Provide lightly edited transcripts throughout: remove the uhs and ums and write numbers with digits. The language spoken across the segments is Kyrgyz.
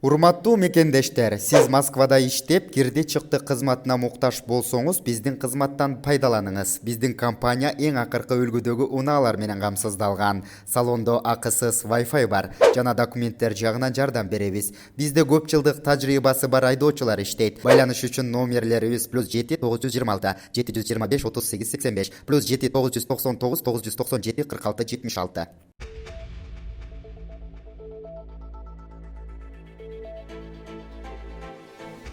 Урматтуу мекендештер, сиз Москвада иштеп, кирди чыкты кызматына муктаж болсоңуз, биздин кызматтан пайдаланыңыз. Биздин компания эң акыркы үлгүдөгү унаалар менен камсыздалган. Салондо акысыз Wi-Fi бар, жана документтер жагынан жардам беребиз. Бизде көп жылдык тажрыйбасы бар айдоочулар иштейт. Байланыш үчүн номерлерибиз +7 926 725 38 85 +7 999 997 46 76.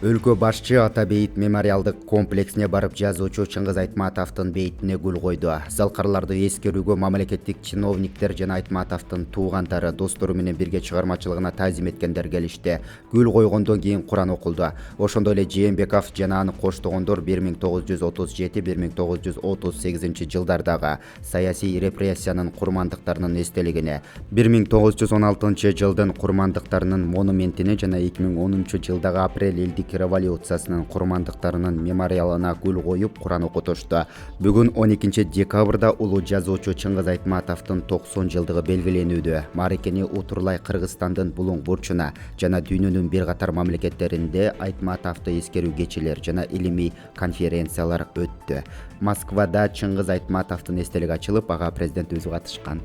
Өлкө башчы Ата бейит мемориалдык комплексине барып жазуучу Чыңгыз Айтматовдун бейитине гүл койду. Залкарларды эскерүүгө мамлекеттик чиновниктер жана Айтматовдун туугандары, достору менен бирге чыгармачылыгына таазим эткендер келишти. Гүл койгондон кийин Куран окулду. Ошондой эле Жээнбеков жана аны коштогондор 1937-1938 жылдардагы саясий репрессиянын курмандыктарынын эстелигине, 1916 жылдын курмандыктарынын монументине жана 2010 жылдагы апрель элдик революциясынын курмандыктарынын мемориалына гүл коюп Куран окутушту. Бүгүн 12 декабрда улуу жазуучу Чыңгыз Айтматовдун 90 жылдыгы белгиленүүдө. Мааракени утурлай Кыргызстандын булуң бурчуна жана дүйнөнүн бир катар мамлекеттеринде Айтматовду эскерүү кечелер жана илимий конференциялар өттү. Москвада Чыңгыз Айтматовдун эстелиги ачылып, ага президент өзү катышкан.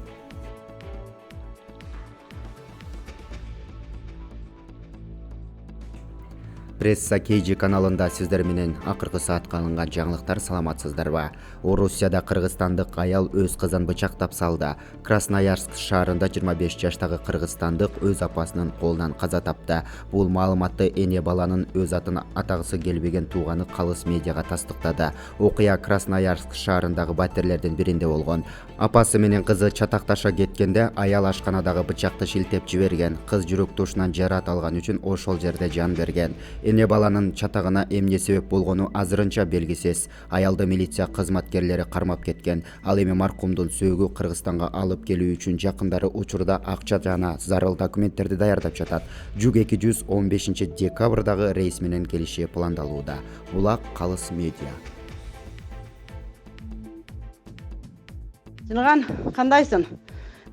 Пресса KG каналында сиздер менен акыркы саатка алынган жаңылыктар. Саламатсыздарбы? Орусияда кыргызстандык аял өз кызын бычактап салды. Красноярск шаарында 25 жаштагы кыргызстандык өз апасынын колунан каза тапты. Бул маалыматты эне баланын өз атын атагысы келбеген тууганы Калыс медиага тастыктады. Окуя Красноярск шаарындагы батирлердин биринде болгон. Апасы менен кызы чатакташа кеткенде аял ашканадагы бычакты шилтеп жиберген. Кыз жүрөк тушунан жараат алган үчүн ошол жерде жан берген. Эне баланын чатагына эмне себеп болгону азырынча белгисиз. Аялды милиция кызматкерлери кармап кеткен. Ал эми маркумдун сөөгү Кыргызстанга алып келүү үчүн жакындары учурда акча жана зарыл документтерди даярдап жатат. Жүк 215 декабрдагы рейс менен келиши пландалууда. Булак Калыс медиа. Сынган, кандайсың?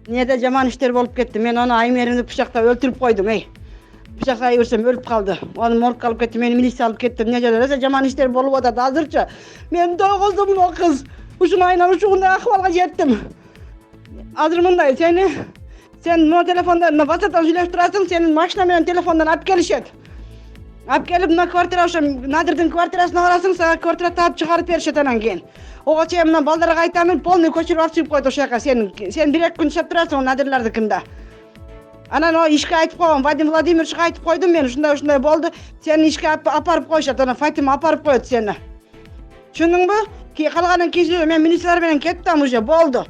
Неде жаман иштер болуп кетти. Мен аны аймеримди бычактап өлтүрүп койдум, Бычактай берсем өлүп калды. Аны моргка алып кетти, мени милиция алып кетти. Эмне жараса жаман иштер болуп атат азырчы. Мен тогуздум бул кыз. Ушуну ушундай акыбалга жеттим. Азыр мындай, сен но телефондон WhatsApp'тан сүйлөшүп турасың, сенин машина менен телефондон алып келишет. Алып келип мына квартира ошо Надирдин квартирасына барасың, сага квартира таап чыгарып беришет анан кийин. Ого чейин мына балдарга айтамын, полный көчүрүп алып чыгып койду ошол жака. Сен 1-2 күн иштеп турасың Надирлардыкында. Анан о ишке айтып койгом, Вадим Владимировичке айтып койдум мен, ушундай болду. Сени ишке апарып коюшат, ана Фатима апарып коет сени. Түшүндүңбү? Калганын кийин мен милициялар менен кеттим уже, болду.